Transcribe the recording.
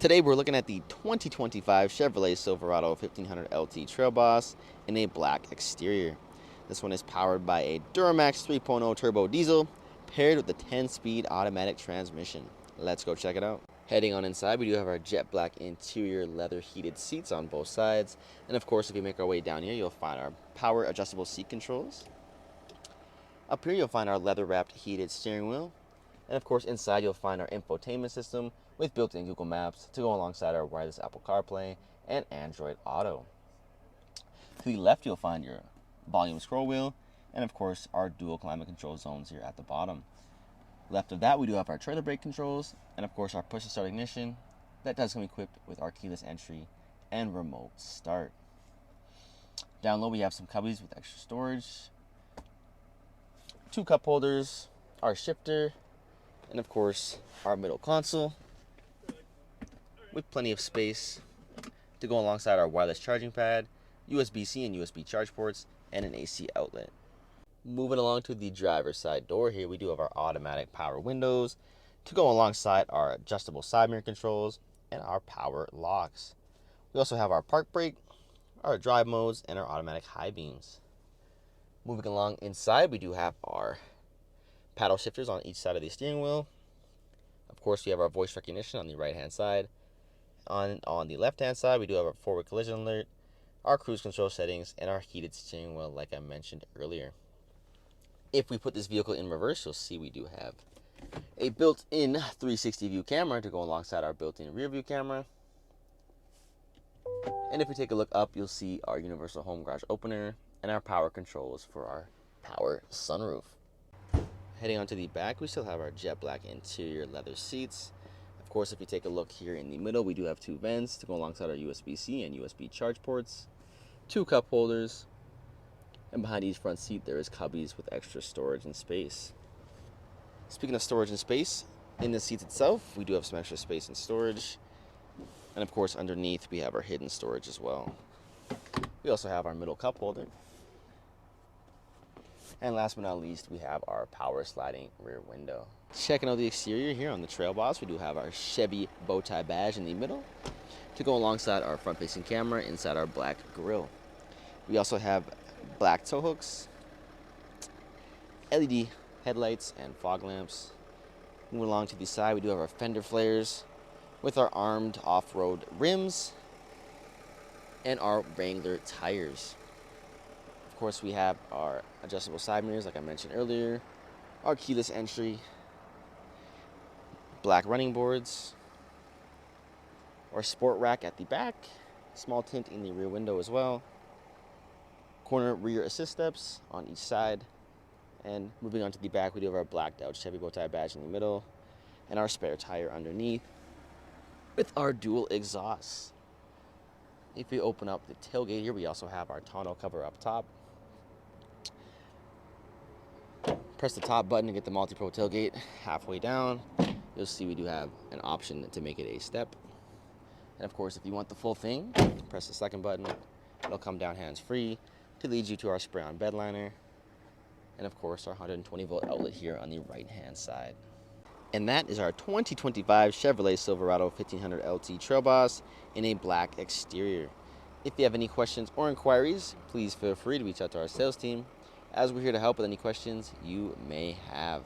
Today we're looking at the 2025 Chevrolet Silverado 1500 LT Trail Boss in a black exterior. This one is powered by a DURAMAX 3.0 turbo diesel paired with a 10-speed automatic transmission. Let's go check it out. Heading on inside, we do have our jet black interior leather heated seats on both sides. And of course, if you make our way down here, you'll find our power adjustable seat controls. Up here, you'll find our leather wrapped heated steering wheel. And of course, inside you'll find our infotainment system with built-in Google Maps to go alongside our wireless Apple CarPlay and Android Auto. To the left, you'll find your volume scroll wheel and of course our dual climate control zones here at the bottom. Left of that, we do have our trailer brake controls and of course our push to start ignition. That does come equipped with our keyless entry and remote start. Down low, we have some cubbies with extra storage, 2 cup holders, our shifter, and of course our middle console with plenty of space to go alongside our wireless charging pad, USB-C and USB charge ports, and an AC outlet. Moving along to the driver's side door here, we do have our automatic power windows to go alongside our adjustable side mirror controls and our power locks. We also have our park brake, our drive modes, and our automatic high beams. Moving along inside, we do have our paddle shifters on each side of the steering wheel. Of course, we have our voice recognition on the right hand side. On the left hand side, we do have our forward collision alert, our cruise control settings, and our heated steering wheel like I mentioned earlier. If we put this vehicle in reverse, you'll see we do have a built-in 360 view camera to go alongside our built-in rear view camera. And if we take a look up, you'll see our universal home garage opener and our power controls for our power sunroof. Heading on to the back, we still have our jet black interior leather seats. Of course, if you take a look here in the middle, we do have 2 vents to go alongside our USB-C and USB charge ports, 2 cup holders, and behind each front seat there is cubbies with extra storage and space. Speaking of storage and space, in the seats itself, we do have some extra space and storage. And of course, underneath we have our hidden storage as well. We also have our middle cup holder. And last but not least, we have our power sliding rear window. Checking out the exterior here on the Trail Boss, we do have our Chevy bow tie badge in the middle to go alongside our front-facing camera inside our black grille. We also have black tow hooks, LED headlights, and fog lamps. Moving along to the side, we do have our fender flares with our armed off-road rims and our Wrangler tires. Of course, we have our adjustable side mirrors, like I mentioned earlier, our keyless entry, black running boards, our sport rack at the back, small tint in the rear window as well, corner rear assist steps on each side, and moving on to the back, we do have our blacked out Chevy bow tie badge in the middle, and our spare tire underneath, with our dual exhausts. If we open up the tailgate here, we also have our tonneau cover up top. Press the top button to get the multi-pro tailgate halfway down. You'll see we do have an option to make it a step. And of course, if you want the full thing, press the second button. It'll come down hands-free to lead you to our spray-on bed liner. And of course, our 120-volt outlet here on the right-hand side. And that is our 2025 Chevrolet Silverado 1500 LT Trail Boss in a black exterior. If you have any questions or inquiries, please feel free to reach out to our sales team, as we're here to help with any questions you may have.